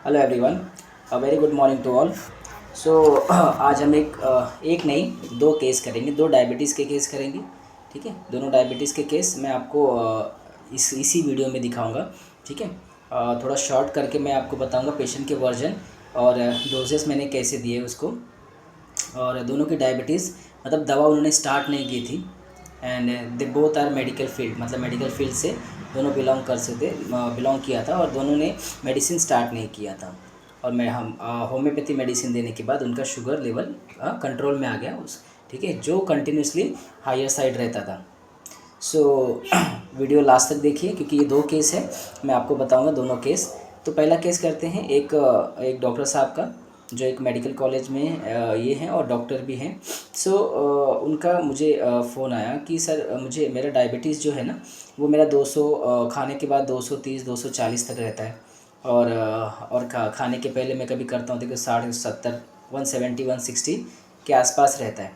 Hello everyone, very good morning to all. So आज हम एक नहीं दो केस करेंगे, दो डायबिटीज़ के केस करेंगे। ठीक है, दोनों डायबिटीज़ के केस मैं आपको इसी वीडियो में दिखाऊंगा। ठीक है, थोड़ा शॉर्ट करके मैं आपको बताऊंगा पेशेंट के वर्जन और डोजेस मैंने कैसे दिए उसको। और दोनों की डायबिटीज़ मतलब दवा उन्होंने स्टार्ट नहीं की थी। And they both are medical field, मतलब मेडिकल फील्ड से दोनों बिलोंग किया था और दोनों ने मेडिसिन स्टार्ट नहीं किया था। और मैं हम होम्योपैथी मेडिसिन देने के बाद उनका शुगर लेवल कंट्रोल में आ गया ठीक है, जो कंटिन्यूसली हायर साइड रहता था। सो वीडियो लास्ट तक देखिए क्योंकि ये दो केस है, मैं आपको बताऊंगा दोनों केस। तो पहला केस करते हैं एक डॉक्टर साहब का जो एक मेडिकल कॉलेज में ये हैं और डॉक्टर भी हैं। सो उनका मुझे फ़ोन आया कि सर मुझे मेरा डायबिटीज़ जो है ना वो मेरा 200 खाने के बाद 230 240 तक रहता है। और खाने के पहले मैं कभी करता हूँ देखो 60 70 170 160 के आसपास रहता है।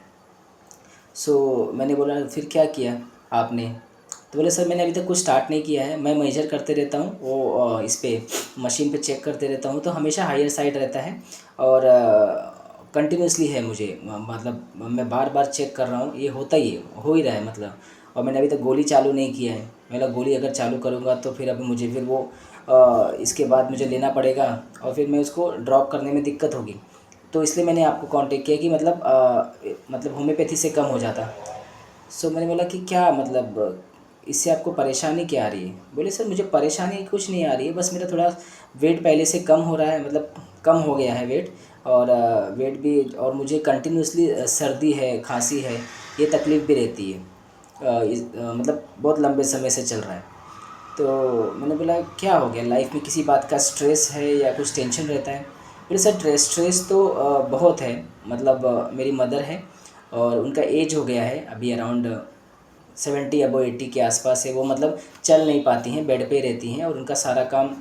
सो मैंने बोला फिर क्या किया आपने? तो बोले सर मैंने अभी तक कुछ स्टार्ट नहीं किया है, मैं मेजर करते रहता हूँ वो इस पे मशीन पे चेक करते रहता हूँ तो हमेशा हायर साइड रहता है और कंटिन्यूसली है मुझे मतलब मैं बार बार चेक कर रहा हूँ, ये होता ही है, हो ही रहा है मतलब। और मैंने अभी तक गोली चालू नहीं किया है, मैं गोली अगर चालू करूँगा तो फिर अभी मुझे फिर वो इसके बाद मुझे लेना पड़ेगा और फिर मैं उसको ड्रॉप करने में दिक्कत होगी। तो इसलिए मैंने आपको कांटेक्ट किया कि मतलब होम्योपैथी से कम हो जाता। सो मैंने बोला कि क्या मतलब इससे आपको परेशानी क्या आ रही है? बोले सर मुझे परेशानी कुछ नहीं आ रही है, बस मेरा थोड़ा वेट पहले से कम हो रहा है, मतलब कम हो गया है वेट। और वेट भी, और मुझे कंटिन्यूसली सर्दी है, खांसी है, ये तकलीफ़ भी रहती है। मतलब बहुत लंबे समय से चल रहा है। तो मैंने बोला क्या हो गया, लाइफ में किसी बात का स्ट्रेस है या कुछ टेंशन रहता है? बोले सर स्ट्रेस तो बहुत है, मतलब मेरी मदर है और उनका एज हो गया है अभी अराउंड 70 अबो 80 के आसपास है। वो मतलब चल नहीं पाती हैं, बेड पे रहती हैं और उनका सारा काम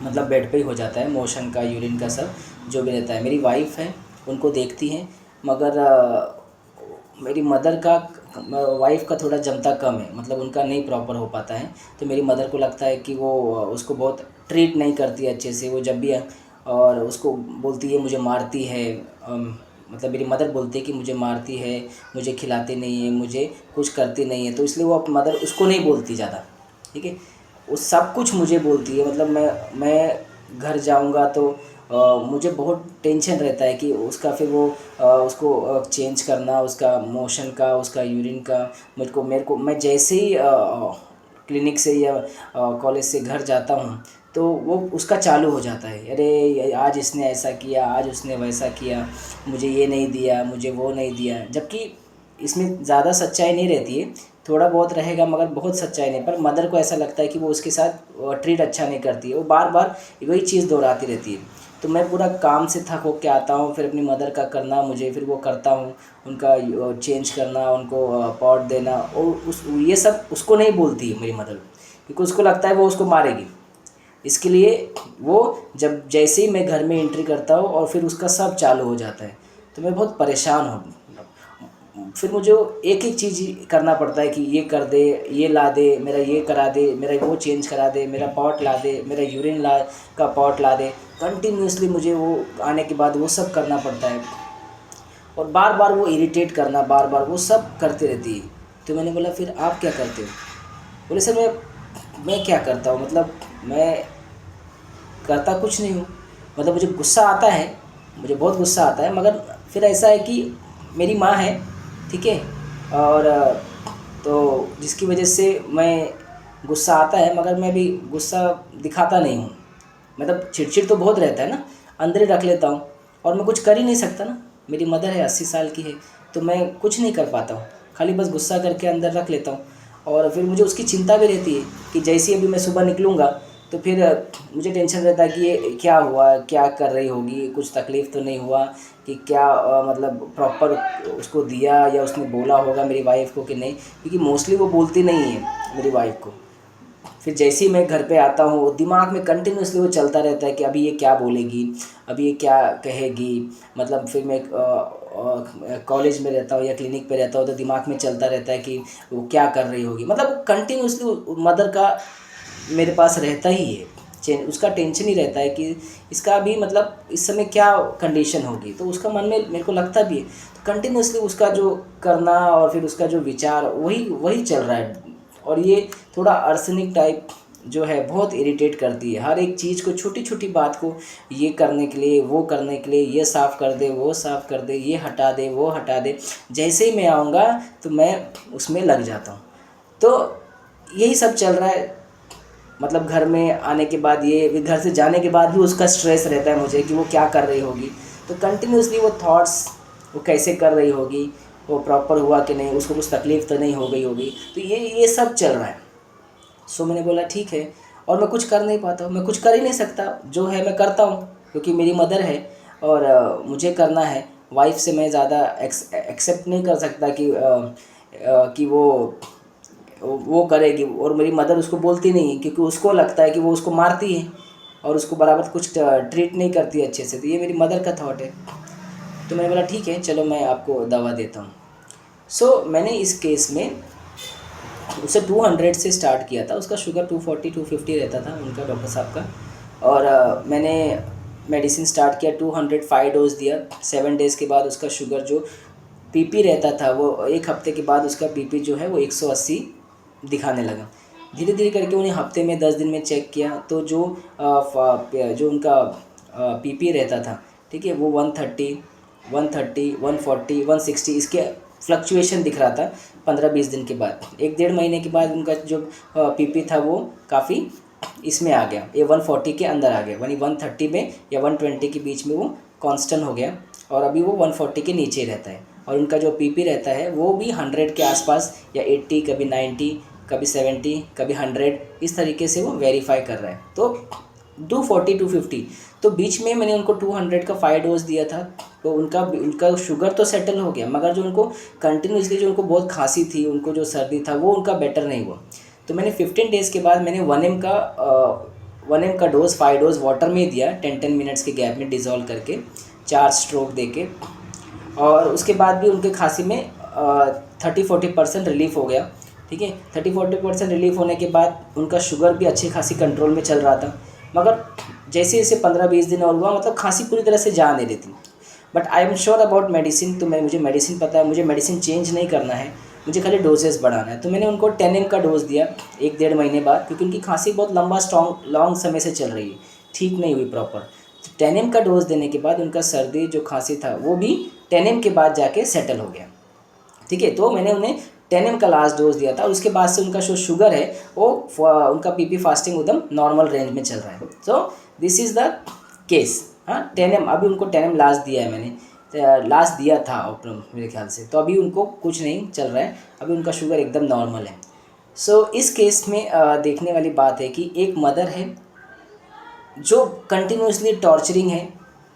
मतलब बेड पे ही हो जाता है, मोशन का यूरिन का सब जो भी रहता है। मेरी वाइफ़ है, उनको देखती हैं, मगर मेरी मदर का वाइफ़ का थोड़ा जमता कम है, मतलब उनका नहीं प्रॉपर हो पाता है। तो मेरी मदर को लगता है कि वो उसको बहुत ट्रीट नहीं करती अच्छे से, वो जब भी और उसको बोलती है मुझे मारती है। मतलब मेरी मदर बोलती है कि मुझे मारती है, मुझे खिलाती नहीं है, मुझे कुछ करती नहीं है, तो इसलिए वो मदर उसको नहीं बोलती ज़्यादा। ठीक है, वो सब कुछ मुझे बोलती है, मतलब मैं घर जाऊंगा तो मुझे बहुत टेंशन रहता है कि उसका फिर वो उसको चेंज करना, उसका मोशन का, उसका यूरिन का। मेरे को मैं जैसे ही क्लिनिक से या कॉलेज से घर जाता हूँ तो वो उसका चालू हो जाता है, अरे आज इसने ऐसा किया, आज उसने वैसा किया, मुझे ये नहीं दिया, मुझे वो नहीं दिया। जबकि इसमें ज़्यादा सच्चाई नहीं रहती है, थोड़ा बहुत रहेगा मगर बहुत सच्चाई नहीं। पर मदर को ऐसा लगता है कि वो उसके साथ ट्रीट अच्छा नहीं करती है, वो बार बार वही चीज़ दोहराती रहती है। तो मैं पूरा काम से थक हो के आता हूँ, फिर अपनी मदर का करना मुझे, फिर वो करता हूँ, उनका चेंज करना, उनको पॉट देना, और ये सब उसको नहीं बोलती है मेरी मदर, क्योंकि उसको लगता है वो उसको मारेगी। इसके लिए वो जब जैसे ही मैं घर में एंट्री करता हूँ और फिर उसका सब चालू हो जाता है, तो मैं बहुत परेशान हूँ। फिर मुझे एक एक चीज़ करना पड़ता है कि ये कर दे, ये ला दे, मेरा ये करा दे, मेरा वो चेंज करा दे, मेरा पॉट ला दे, मेरा यूरिन ला का पॉट ला दे। कंटिन्यूसली मुझे वो आने के बाद वो सब करना पड़ता है और बार बार वो इरिटेट करना, बार बार वो सब करते रहती है। तो मैंने बोला फिर आप क्या करते हो? बोले सर मैं क्या करता हूँ, मतलब मैं करता कुछ नहीं हूँ। मतलब मुझे गुस्सा आता है, मुझे बहुत गुस्सा आता है, मगर फिर ऐसा है कि मेरी माँ है, ठीक है, और तो जिसकी वजह से मैं गुस्सा आता है, मगर मैं भी गुस्सा दिखाता नहीं हूँ। मतलब चिड़चिड़ तो बहुत रहता है ना, अंदर ही रख लेता हूँ और मैं कुछ कर ही नहीं सकता ना। मेरी मदर है, 80 साल की है, तो मैं कुछ नहीं कर पाता हूँ, खाली बस गुस्सा करके अंदर रख लेता हूँ। और फिर मुझे उसकी चिंता भी रहती है कि जैसे ही अभी मैं सुबह निकलूँगा तो फिर मुझे टेंशन रहता है कि ये क्या हुआ, क्या कर रही होगी, कुछ तकलीफ़ तो नहीं हुआ, कि क्या मतलब प्रॉपर उसको दिया या उसने बोला होगा मेरी वाइफ़ को कि नहीं, क्योंकि मोस्टली वो बोलती नहीं है मेरी वाइफ़ को। फिर जैसे ही मैं घर पे आता हूँ दिमाग में कंटिन्यूसली वो चलता रहता है कि अभी ये क्या बोलेगी, अभी ये क्या कहेगी। मतलब फिर मैं कॉलेज में रहता हूँ या क्लिनिक पे रहता हूँ तो दिमाग में चलता रहता है कि वो क्या कर रही होगी, मतलब कंटिन्यूसली मदर का मेरे पास रहता ही है। उसका टेंशन ही रहता है कि इसका भी मतलब इस समय क्या कंडीशन होगी, तो उसका मन में मेरे को लगता भी है। तो कंटिन्यूसली उसका जो करना और फिर उसका जो विचार वही वही चल रहा है। और ये थोड़ा अर्सेनिक टाइप जो है बहुत इरिटेट करती है, हर एक चीज़ को, छोटी छोटी बात को ये करने के लिए, वो करने के लिए, ये साफ़ कर दे, वो साफ़ कर दे, ये हटा दे, वो हटा दे। जैसे ही मैं आऊँगा तो मैं उसमें लग जाता हूँ। तो यही सब चल रहा है। मतलब घर में आने के बाद ये, फिर घर से जाने के बाद भी उसका स्ट्रेस रहता है मुझे कि वो क्या कर रही होगी। तो कंटिन्यूसली वो थॉट्स, वो कैसे कर रही होगी, वो प्रॉपर हुआ कि नहीं, उसको कुछ तकलीफ़ तो नहीं हो गई होगी, तो ये सब चल रहा है। सो मैंने बोला ठीक है। और मैं कुछ कर नहीं पाता हूँ, मैं कुछ कर ही नहीं सकता, जो है मैं करता हूँ क्योंकि मेरी मदर है और मुझे करना है। वाइफ से मैं ज़्यादा एक्सेप्ट नहीं कर सकता कि वो करेगी, और मेरी मदर उसको बोलती नहीं है क्योंकि उसको लगता है कि वो उसको मारती है और उसको बराबर कुछ ट्रीट नहीं करती अच्छे से। तो ये मेरी मदर का थॉट है। तो मैंने बोला ठीक है, चलो मैं आपको दवा देता हूँ। सो मैंने इस केस में उसे 200 से स्टार्ट किया था। उसका शुगर 240 250 रहता था उनका, डॉक्टर साहब का। और मैंने मेडिसिन स्टार्ट किया, 205 डोज दिया। 7 डेज़ के बाद उसका शुगर जो पीपी रहता था, वो एक हफ्ते के बाद उसका पीपी जो है वो 180 दिखाने लगा। धीरे धीरे करके उन्हें हफ्ते में 10 दिन में चेक किया तो जो उनका पीपी रहता था, ठीक है, वो 130 130 140 160 इसके फ्लक्चुएशन दिख रहा था 15-20 दिन के बाद। 1-1.5 महीने के बाद उनका जो पीपी था वो काफ़ी इसमें आ गया, ये 140 के अंदर आ गया, यानी 130 में या 120 के बीच में वो कांस्टेंट हो गया। और अभी वो 140 के नीचे रहता है। और उनका जो पीपी रहता है वो भी 100 के आसपास, या 80, कभी 90, कभी 70, कभी 100, इस तरीके से वो वेरीफाई कर रहा है। तो 240 250, तो बीच में मैंने उनको 200 का 5 डोज दिया था। तो उनका शुगर तो सेटल हो गया, मगर जो उनको कंटिन्यूसली, जो उनको बहुत खांसी थी, उनको जो सर्दी था, वो उनका बेटर नहीं हुआ। तो मैंने 15 डेज़ के बाद मैंने 1 m का डोज, 5 डोज वाटर में दिया, 10-10 मिनट्स के गैप में डिज़ोल्व करके, 4 स्ट्रोक दे के। और उसके बाद भी उनके खांसी में 30-40% रिलीफ हो गया, ठीक है। 30-40% रिलीफ होने के बाद उनका शुगर भी अच्छी खासी कंट्रोल में चल रहा था। मगर जैसे जैसे 15-20 दिन और हुआ, मतलब खांसी पूरी तरह से जा नहीं रही थी। But I am sure about medicine, तो मुझे मेडिसिन पता है, मुझे मेडिसिन चेंज नहीं करना है, मुझे खाली डोजेस बढ़ाना है। तो मैंने उनको 10 m का डोज दिया 1-1.5 महीने बाद, क्योंकि उनकी खांसी बहुत लॉन्ग समय से चल रही है, ठीक नहीं हुई प्रॉपर। 10 m का डोज देने के बाद उनका सर्दी जो खांसी था वो भी 10 m के बाद जाके सेटल हो गया, ठीक है। तो मैंने उन्हें 10 m का लास्ट डोज दिया था। उसके बाद से उनका जो शुगर है वो उनका पीपी फास्टिंग एकदम नॉर्मल रेंज में चल रहा है। So this is the case. हाँ, 10 m, अभी उनको 10 m लास्ट दिया है मैंने, लास्ट दिया था मेरे ख्याल से। तो अभी उनको कुछ नहीं चल रहा है, अभी उनका शुगर एकदम नॉर्मल है। सो इस केस में देखने वाली बात है कि एक मदर है जो कंटिन्यूसली टॉर्चरिंग है,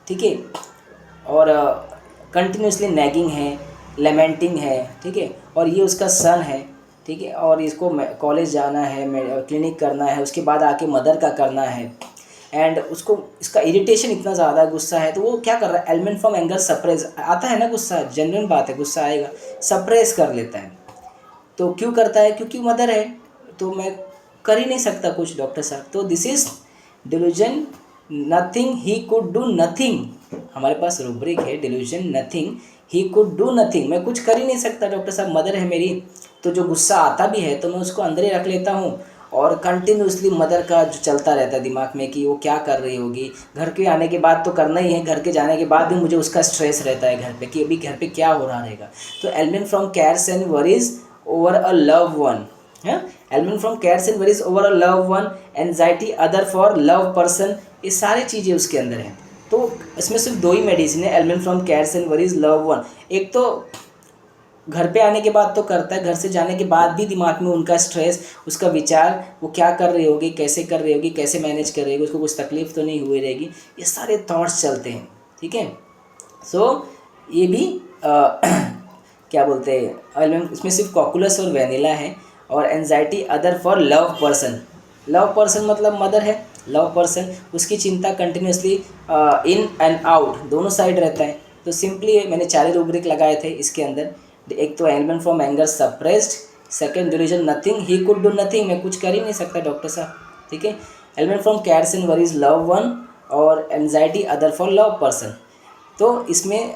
ठीक है, और कंटिन्यूसली नैगिंग है, लेमेंटिंग है, ठीक है। और ये उसका सन है, ठीक है, और इसको कॉलेज जाना है, क्लिनिक करना है, उसके बाद आके मदर का करना है। एंड उसको इसका इरिटेशन इतना ज़्यादा, गुस्सा है, तो वो क्या कर रहा है, एलिमेंट फ्रॉम एंगर सप्रेस, आता है ना गुस्सा, जेन्युइन बात है, गुस्सा आएगा, सप्रेस कर लेता है। तो क्यों करता है, क्योंकि मदर है, तो मैं कर ही नहीं सकता कुछ डॉक्टर साहब। तो this is delusion, nothing he could do nothing. हमारे पास रूब्रिक है, delusion, nothing he could do nothing, मैं कुछ कर ही नहीं सकता डॉक्टर साहब, मदर है मेरी। तो जो गुस्सा आता भी है तो मैं उसको अंदर ही रख लेता हूँ, और कंटिन्यूसली मदर का जो चलता रहता है दिमाग में कि वो क्या कर रही होगी। घर के आने के बाद तो करना ही है, घर के जाने के बाद भी मुझे उसका स्ट्रेस रहता है घर पे, कि अभी घर पे क्या हो रहा रहेगा। तो element from cares and worries over a love one, element from cares and worries over a love one, anxiety other for love person, ये सारी चीज़ें उसके अंदर हैं। तो इसमें सिर्फ 2 ही मेडिसिन है, element from cares and worries love one. एक तो घर पे आने के बाद तो करता है, घर से जाने के बाद भी दिमाग में उनका स्ट्रेस, उसका विचार, वो क्या कर रही होगी, कैसे कर रही होगी, कैसे मैनेज कर रही होगी, उसको कुछ तकलीफ तो नहीं हुई रहेगी, ये सारे थॉट्स चलते हैं, ठीक है। सो ये भी क्या बोलते हैं, इसमें सिर्फ कॉकुलस और वेनिला है। और anxiety other for love person, love person मतलब मदर है, लव पर्सन, उसकी चिंता कंटिन्यूसली इन एंड आउट दोनों साइड रहता है। तो सिंपली मैंने 4 रूब्रिक लगाए थे इसके अंदर। एक तो element from anger suppressed, second delusion nothing he could do nothing, मैं कुछ कर ही नहीं सकता डॉक्टर साहब, ठीक है। Element from cares and worries love one और anxiety other for love person. तो इसमें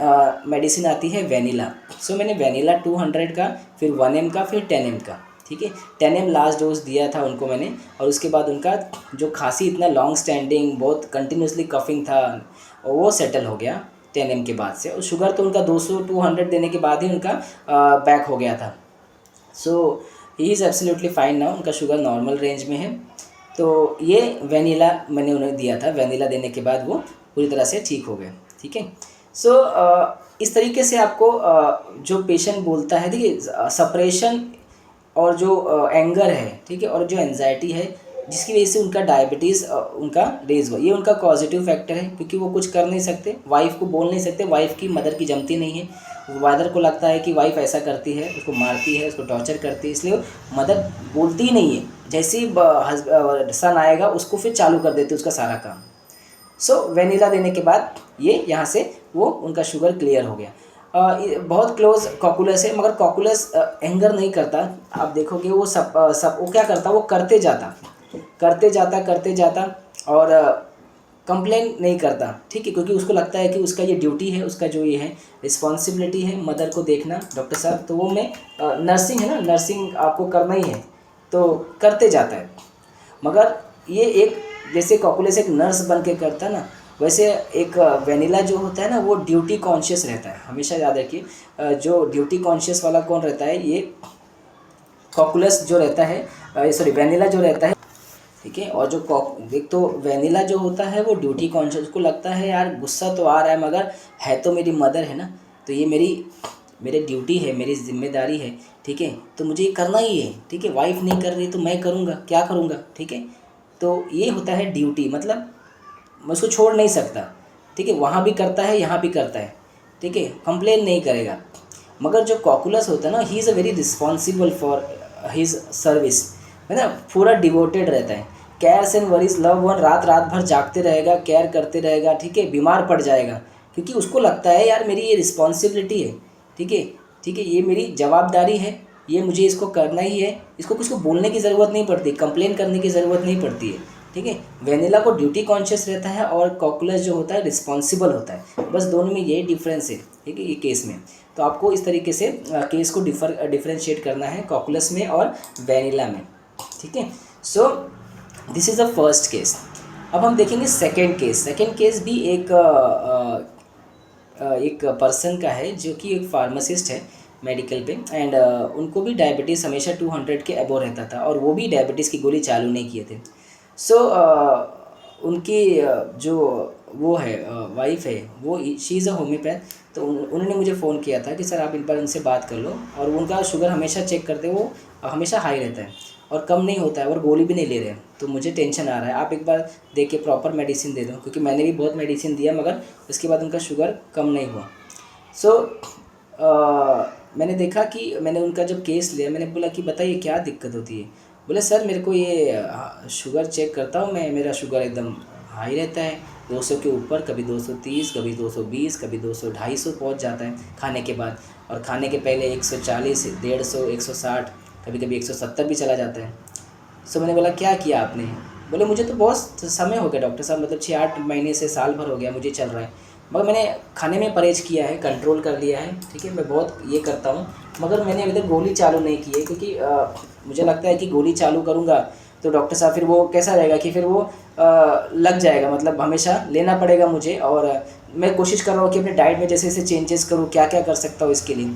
मेडिसिन आती है वेनिला। सो मैंने वेनिला 200 का, फिर 1 ml का, फिर 10 ml का, ठीक है। 10 ml लास्ट डोज दिया था उनको मैंने, और उसके बाद उनका जो खांसी इतना लॉन्ग स्टैंडिंग बहुत कंटिन्यूसली कफिंग था वो सेटल हो गया 10 ml के बाद से। और शुगर तो उनका 200-200 देने के बाद ही उनका बैक हो गया था। So he is absolutely fine now, उनका शुगर नॉर्मल रेंज में है। तो ये वेनिला मैंने उन्हें दिया था, वेनिला देने के बाद वो पूरी तरह से ठीक हो गए, ठीक है। सो इस तरीके से आपको जो पेशेंट बोलता है, देखिए सप्रेशन और जो एंगर है, ठीक है, और जो एंजाइटी है जिसकी वजह से उनका डायबिटीज़ उनका रेज हुआ, ये उनका पॉजिटिव फैक्टर है, क्योंकि वो कुछ कर नहीं सकते, वाइफ को बोल नहीं सकते, वाइफ की मदर की जमती नहीं है। मदर को लगता है कि वाइफ ऐसा करती है, उसको मारती है, उसको टॉर्चर करती है, इसलिए मदर बोलती ही नहीं है। जैसे ही सन आएगा उसको फिर चालू कर देते उसका सारा काम। सो वेनिला देने के बाद ये यहाँ से वो उनका शुगर क्लियर हो गया। बहुत क्लोज कॉकुलस है, मगर कॉकुलस एंगर नहीं करता। आप देखोगे वो सब वो क्या करता, वो करते जाता और कंप्लेन नहीं करता, ठीक है, क्योंकि उसको लगता है कि उसका ये ड्यूटी है, उसका जो ये है रिस्पॉन्सिबिलिटी है मदर को देखना। डॉक्टर साहब तो वो में नर्सिंग है ना, नर्सिंग आपको करना ही है, तो करते जाता है। मगर ये एक जैसे कॉकुलस एक नर्स बन के करता है ना, वैसे एक वेनिला जो होता है ना वो ड्यूटी कॉन्शियस रहता है। हमेशा याद रखिए, जो ड्यूटी कॉन्शियस वाला कौन रहता है, ये कॉकुलस जो रहता है, सॉरी वेनिला जो रहता है, ठीक है। और जो एक तो वेनिला जो होता है वो ड्यूटी कॉन्शियस, को लगता है यार गुस्सा तो आ रहा है मगर है तो मेरी मदर है ना, तो ये मेरी ड्यूटी है, मेरी जिम्मेदारी है, ठीक है, तो मुझे ये करना ही है, ठीक है। वाइफ नहीं कर रही तो मैं करूँगा, क्या करूँगा, ठीक है। तो ये होता है ड्यूटी, मतलब मैं उसको छोड़ नहीं सकता, ठीक है। वहाँ भी करता है, यहाँ भी करता है, ठीक है, कंप्लेन नहीं करेगा। मगर जो कॉकुलस होता है ना, he is a very responsible for his service, है ना, पूरा डिवोटेड रहता है। Cares and worries love one, रात भर जागते रहेगा, केयर करते रहेगा, ठीक है, बीमार पड़ जाएगा, क्योंकि उसको लगता है यार मेरी ये रिस्पॉन्सिबिलिटी है, ठीक है, ठीक है, ये मेरी जवाबदारी है, ये मुझे इसको करना ही है। इसको कुछ को बोलने की ज़रूरत नहीं पड़ती, कंप्लेन करने की ज़रूरत नहीं पड़ती है, ठीक है। वेनिला को ड्यूटी कॉन्शियस रहता है और कॉकुलस जो होता है रिस्पॉन्सिबल होता है। बस दोनों में यही डिफरेंस है, ठीक है, ये केस में। तो आपको इस तरीके से केस को डिफरेंशिएट करना है कॉकुलस में और वेनिला में, ठीक है। So this is the first case. अब हम देखेंगे सेकेंड केस। सेकेंड केस भी एक पर्सन का है जो कि एक फार्मासिस्ट है मेडिकल पे, एंड उनको भी डायबिटीज़ हमेशा 200 के अबव रहता था, और वो भी डायबिटीज़ की गोली चालू नहीं किए थे। सो उनकी जो वो है वाइफ है, वो शी इज़ अ होम्योपैथ, तो उन्होंने मुझे फ़ोन किया था कि सर आप इन पर उनसे बात कर लो, और उनका शुगर हमेशा चेक करते, वो हमेशा हाई रहता है और कम नहीं होता है, और गोली भी नहीं ले रहे हैं, तो मुझे टेंशन आ रहा है। आप एक बार देख के प्रॉपर मेडिसिन दे दो, क्योंकि मैंने भी बहुत मेडिसिन दिया मगर उसके बाद उनका शुगर कम नहीं हुआ। सो मैंने देखा कि मैंने उनका जब केस लिया, मैंने बोला कि बताइए क्या दिक्कत होती है। बोले सर मेरे को ये शुगर चेक करता हूँ मैं, मेरा शुगर एकदम हाई रहता है, 200 के ऊपर, कभी 230, कभी 220, कभी 200-250 पहुँच जाता है खाने के बाद, और खाने के पहले 140, 150, 160, कभी कभी 170 भी चला जाता है। सो मैंने बोला क्या किया आपने। बोले मुझे तो बहुत समय हो गया डॉक्टर साहब, मतलब 6-8 महीने से, साल भर हो गया मुझे चल रहा है, मगर मैंने खाने में परहेज किया है, कंट्रोल कर लिया है, ठीक है, मैं बहुत ये करता हूँ, मगर मैंने अभी तक गोली चालू नहीं की है, क्योंकि मुझे लगता है कि गोली चालू करूँगा तो डॉक्टर साहब फिर वो कैसा रहेगा कि फिर वो लग जाएगा, मतलब हमेशा लेना पड़ेगा मुझे। और मैं कोशिश कर रहा हूँ कि अपने डाइट में जैसे जैसे चेंजेस करूँ, क्या क्या कर सकता हूँ इसके लिए।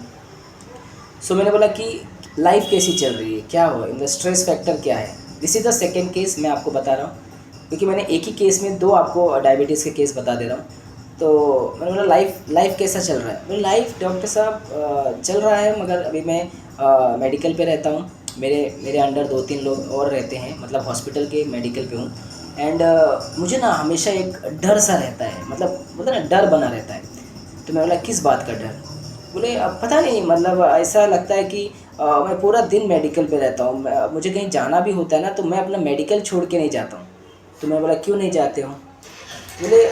सो मैंने बोला कि लाइफ कैसी चल रही है, क्या हो, इन द स्ट्रेस फैक्टर क्या है। This is the second case मैं आपको बता रहा हूँ, क्योंकि मैंने एक ही केस में 2 आपको डायबिटीज़ के केस बता दे रहा हूँ। तो मैंने बोला लाइफ कैसा चल रहा है। बोले लाइफ डॉक्टर साहब चल रहा है, मगर अभी मैं मेडिकल पे रहता हूँ, मेरे अंडर 2-3 लोग और रहते हैं, मतलब हॉस्पिटल के मेडिकल पे हूँ, एंड मुझे ना हमेशा एक डर सा रहता है, मतलब ना डर बना रहता है। तो मैं बोला किस बात का डर। बोले अब पता नहीं, मतलब ऐसा लगता है कि मैं पूरा दिन मेडिकल पे रहता हूँ, मुझे कहीं जाना भी होता है ना तो मैं अपना मेडिकल छोड़ के नहीं जाता हूँ। तो मैं बोला क्यों नहीं जाते हो। बोले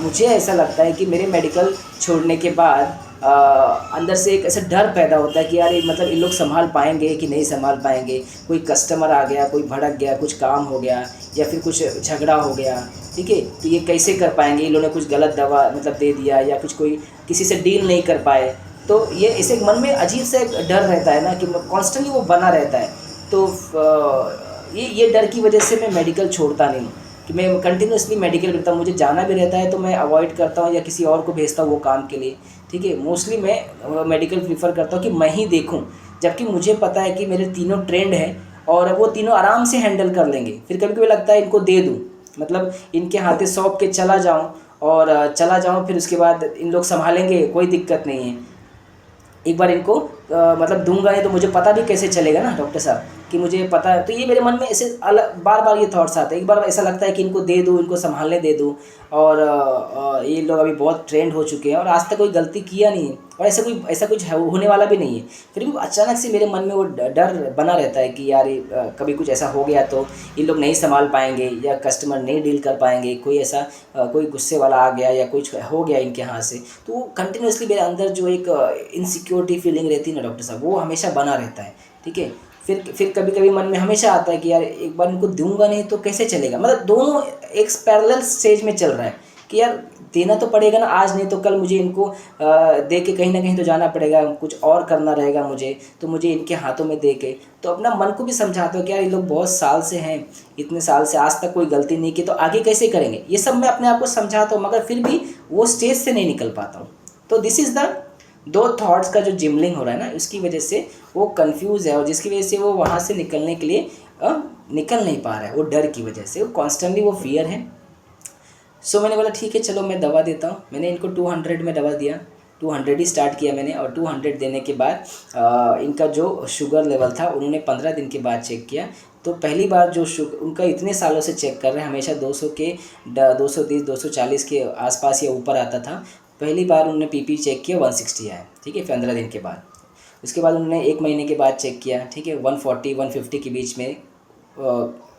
मुझे ऐसा लगता है कि मेरे मेडिकल छोड़ने के बाद अंदर से एक ऐसा डर पैदा होता है कि यार ये मतलब इन लोग संभाल पाएंगे कि नहीं संभाल पाएंगे, कोई कस्टमर आ गया, कोई भड़क गया, कुछ काम हो गया या फिर कुछ झगड़ा हो गया, ठीक है, तो ये कैसे कर पाएंगे, इन लोगों ने कुछ गलत दवा मतलब दे दिया या कुछ कोई किसी से डील नहीं कर पाए, तो ये इसे मन में अजीब सा एक डर रहता है ना कि कॉन्स्टेंटली वो बना रहता है। तो ये डर की वजह से मैं मेडिकल छोड़ता नहीं हूँ कि मैं कंटिन्यूसली मेडिकल करता हूँ। मुझे जाना भी रहता है तो मैं अवॉइड करता हूँ या किसी और को भेजता हूँ वो काम के लिए, ठीक है। मोस्टली मैं मेडिकल प्रीफर करता हूँ कि मैं ही देखूँ, जबकि मुझे पता है कि मेरे तीनों ट्रेंड हैं और वो तीनों आराम से हैंडल कर लेंगे। फिर कभी कभी लगता है इनको दे दूँ, मतलब इनके हाथे सौंप के चला जाऊँ और चला जाऊँ, फिर उसके बाद इन लोग संभालेंगे, कोई दिक्कत नहीं है। एक बार इनको मतलब दूंगा नहीं तो मुझे पता भी कैसे चलेगा ना डॉक्टर साहब कि मुझे पता है। तो ये मेरे मन में ऐसे अलग बार बार ये थॉट्स आते हैं। एक बार ऐसा लगता है कि इनको दे दूँ, इनको संभालने दे दूँ, और ये लोग अभी बहुत ट्रेंड हो चुके हैं और आज तक कोई गलती किया नहीं है और ऐसा कुछ होने वाला भी नहीं है। फिर भी अचानक से मेरे मन में वो डर बना रहता है कि यार कभी कुछ ऐसा हो गया तो ये लोग नहीं संभाल पाएंगे या कस्टमर नहीं डील कर पाएंगे, कोई ऐसा कोई गुस्से वाला आ गया या कुछ हो गया इनके हाथ से। तो कंटिन्यूसली मेरे अंदर जो एक इनसिक्योरिटी फीलिंग रहती है ना डॉक्टर साहब, वो हमेशा बना रहता है, ठीक है। फिर कभी कभी मन में हमेशा आता है कि यार एक बार इनको दूंगा नहीं तो कैसे चलेगा। मतलब दोनों एक पैरेलल स्टेज में चल रहा है कि यार देना तो पड़ेगा ना, आज नहीं तो कल मुझे इनको दे के कहीं ना कहीं तो जाना पड़ेगा, कुछ और करना रहेगा मुझे, तो मुझे इनके हाथों में दे के तो अपना मन को भी समझाता हूँ कि यार ये लोग बहुत साल से हैं, इतने साल से आज तक कोई गलती नहीं की, तो आगे कैसे करेंगे, ये सब मैं अपने आप को समझाता हूँ, मगर फिर भी वो स्टेज से नहीं निकल पाता हूँ। तो दिस इज़ द दो थॉट्स का जो जिमलिंग हो रहा है ना, उसकी वजह से वो कंफ्यूज है और जिसकी वजह से वो वहाँ से निकलने के लिए निकल नहीं पा रहा है, वो डर की वजह से, वो कॉन्स्टेंटली वो फियर है। सो मैंने बोला ठीक है चलो मैं दवा देता हूँ। मैंने इनको 200 में दवा दिया, 200 ही स्टार्ट किया मैंने, और 200 देने के बाद इनका जो शुगर लेवल था उन्होंने 15 दिन के बाद चेक किया। तो पहली बार जो शुगर उनका इतने सालों से चेक कर रहे हैं, हमेशा 200 के 230 240 के आसपास या ऊपर आता था। पहली बार उन्होंने पीपी चेक किया 160 आया, ठीक है, 15 दिन के बाद। उसके बाद उन्होंने 1 महीने के बाद चेक किया, ठीक है, 140 150 के बीच में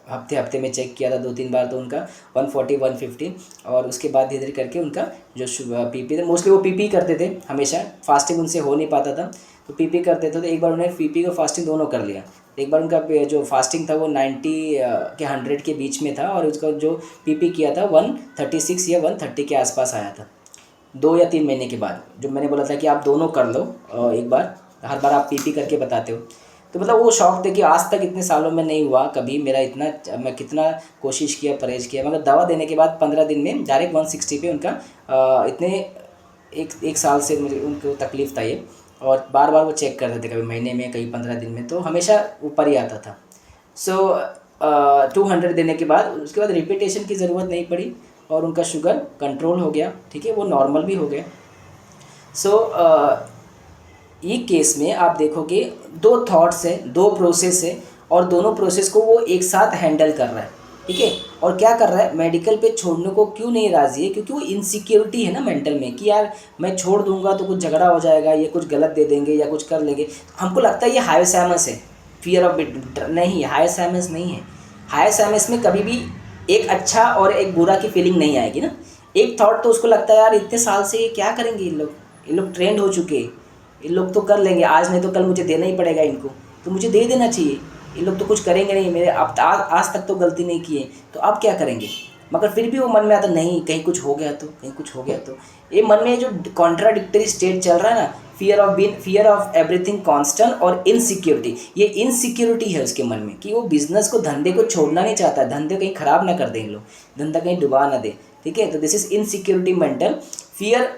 हफ्ते हफ्ते में चेक किया था 2-3 बार, तो उनका 140 150। और उसके बाद धीरे धीरे करके उनका जो पीपी था, मोस्टली वो पीपी करते थे हमेशा, फास्टिंग उनसे हो नहीं पाता था तो पीपी करते थे। तो एक बार उन्होंने पीपी को फास्टिंग दोनों कर लिया। एक बार उनका जो फास्टिंग था वो 90 के 100 के बीच में था और उसका जो पीपी किया था 136 या 130 के आसपास आया था 2 या 3 महीने के बाद। जो मैंने बोला था कि आप दोनों कर लो एक बार, हर बार आप पीपी करके बताते हो। तो मतलब वो शौक थे कि आज तक इतने सालों में नहीं हुआ कभी मेरा इतना, मैं कितना कोशिश किया, परहेज किया, मगर दवा देने के बाद 15 दिन में डायरेक्ट 160 पे उनका इतने एक साल से मुझे उनको तकलीफ़ था ये, और बार बार वो चेक करते थे, कभी महीने में कभी 15 दिन में, तो हमेशा ऊपर ही आता था। सो 200 देने के बाद उसके बाद रिपीटेशन की ज़रूरत नहीं पड़ी और उनका शुगर कंट्रोल हो गया, ठीक है, वो नॉर्मल भी हो गया। सो ये केस में आप देखोगे 2 थॉट्स है, 2 प्रोसेस है और दोनों प्रोसेस को वो एक साथ हैंडल कर रहा है, ठीक है। और क्या कर रहा है, मेडिकल पे छोड़ने को क्यों नहीं राज़ी है, क्योंकि वो इनसिक्योरिटी है ना मेंटल में कि यार मैं छोड़ दूंगा तो कुछ झगड़ा हो जाएगा, ये कुछ गलत दे देंगे या कुछ कर लेंगे। हमको लगता है ये हायोसैमस है, फियर ऑफ नहीं, हायोसैमस नहीं है। हायोसैमस में कभी भी एक अच्छा और एक बुरा की फीलिंग नहीं आएगी ना। एक थॉट तो उसको लगता है यार इतने साल से ये क्या करेंगे, ये लोग ट्रेंड हो चुके हैं, ये लोग तो कर लेंगे, आज नहीं तो कल मुझे देना ही पड़ेगा इनको, तो मुझे दे देना चाहिए, ये लोग तो कुछ करेंगे नहीं, मेरे अब आज तक तो गलती नहीं की है, तो अब क्या करेंगे। मगर फिर भी वो मन में आता नहीं, कहीं कुछ हो गया तो, कहीं कुछ हो गया तो। ये मन में जो कॉन्ट्राडिक्टरी स्टेट चल रहा है ना, फियर ऑफ एवरीथिंग कांस्टेंट और इनसिक्योरिटी, ये इनसिक्योरिटी है उसके मन में कि वो बिजनेस को, धंधे को छोड़ना नहीं चाहता, धंधे कहीं ख़राब ना कर दें इन लोग, धंधा कहीं डुबा ना दे, ठीक है। तो this is insecurity mental, fear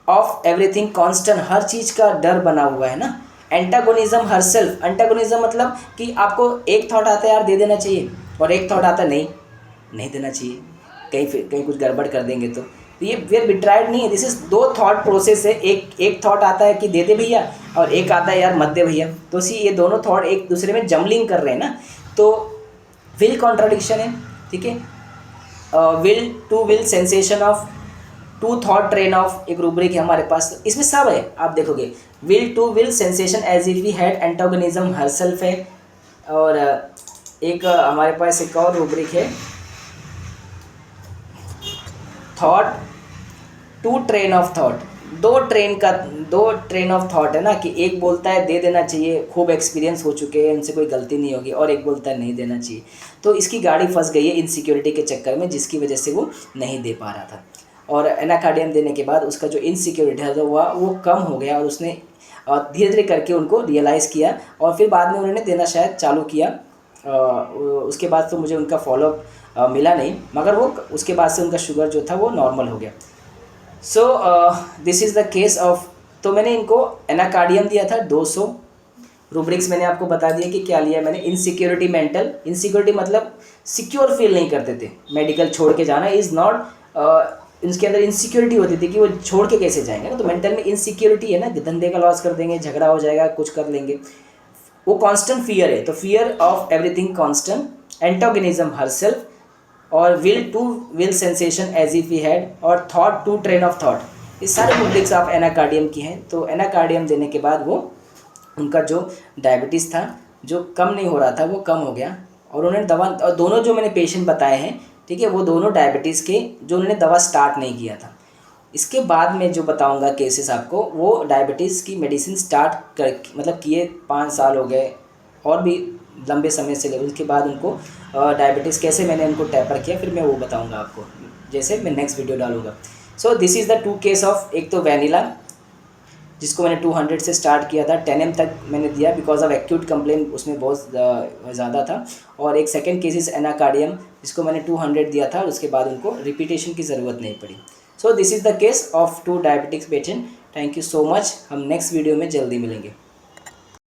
of everything constant, हर चीज़ का डर बना हुआ है ना। एंटागोनिज्म हर सेल्फ, एंटागोनिज्म मतलब कि आपको एक थॉट आता है यार दे देना चाहिए और एक थॉट आता है नहीं देना चाहिए, कहीं कुछ गड़बड़ कर देंगे तो ये फिर बिट्राइड नहीं है। दिस इज 2 थॉट प्रोसेस है, एक थॉट आता है कि दे दे भैया और एक आता है यार मत दे भैया। तो सी ये दोनों थॉट एक दूसरे में जमलिंग कर रहे हैं ना, तो विल कॉन्ट्राडिक्शन है, ठीक है। Will to will sensation of 2 thought train of, एक रूब्रिक है हमारे पास, तो इसमें सब है। आप देखोगे will to will sensation as if we had antagonism her self है, और एक हमारे पास एक और रूब्रिक है thought to train of thought, दो ट्रेन ऑफ थॉट है ना, कि एक बोलता है दे देना चाहिए, खूब एक्सपीरियंस हो चुके हैं, इनसे कोई गलती नहीं होगी, और एक बोलता है नहीं देना चाहिए। तो इसकी गाड़ी फंस गई है इनसिक्योरिटी के चक्कर में, जिसकी वजह से वो नहीं दे पा रहा था। और एनाकार्डियम देने के बाद उसका जो इनसिक्योरिटी था वो कम हो गया, और उसने धीरे धीरे करके उनको रियलाइज़ किया, और फिर बाद में उन्होंने देना शायद चालू किया। उसके बाद तो मुझे उनका फॉलोअप मिला नहीं, मगर वो उसके बाद से उनका शुगर जो था वो नॉर्मल हो गया। So this is the case of, तो मैंने इनको एनाकार्डियम दिया था 200। रूब्रिक्स मैंने आपको बता दिया कि क्या लिया मैंने, इनसिक्योरिटी मेंटल, इनसिक्योरिटी मतलब सिक्योर फील नहीं करते थे, मेडिकल छोड़ के जाना इज़ नॉट, इनके अंदर इनसिक्योरिटी होती थी कि वो छोड़ के कैसे जाएंगे ना, तो मेंटल में इनसिक्योरिटी है ना, धंधे का लॉस कर देंगे, झगड़ा हो जाएगा, कुछ कर लेंगे, वो कांस्टेंट फियर है। तो fear of everything constant, antagonism herself, और will to will sensation as if we had, और thought to train of thought, ये सारे रूब्रिक्स आप एनाकार्डियम की हैं। तो एनाकार्डियम देने के बाद वो उनका जो डायबिटीज़ था जो कम नहीं हो रहा था वो कम हो गया, और उन्होंने दवा, और दोनों जो मैंने पेशेंट बताए हैं, ठीक है, वो दोनों डायबिटीज़ के जो उन्होंने दवा स्टार्ट नहीं किया था। इसके बाद में जो बताऊंगा केसेस आपको, वो डायबिटीज़ की मेडिसिन स्टार्ट कर मतलब किए 5 साल हो गए और भी लंबे समय से, उसके बाद उनको डायबिटीज़ कैसे मैंने उनको टैपर किया, फिर मैं वो बताऊंगा आपको, जैसे मैं नेक्स्ट वीडियो डालूंगा। So this is the 2 case of, एक तो वैनिला जिसको मैंने 200 से स्टार्ट किया था, 10 m तक मैंने दिया बिकॉज ऑफ एक्यूट कंप्लेन उसमें बहुत ज़्यादा था, और एक सेकेंड केस इज़ एनाकार्डियम जिसको मैंने 200 दिया था, उसके बाद उनको रिपीटेशन की ज़रूरत नहीं पड़ी। So this is the case of 2 diabetics patient. Thank you so much, हम नेक्स्ट वीडियो में जल्दी मिलेंगे।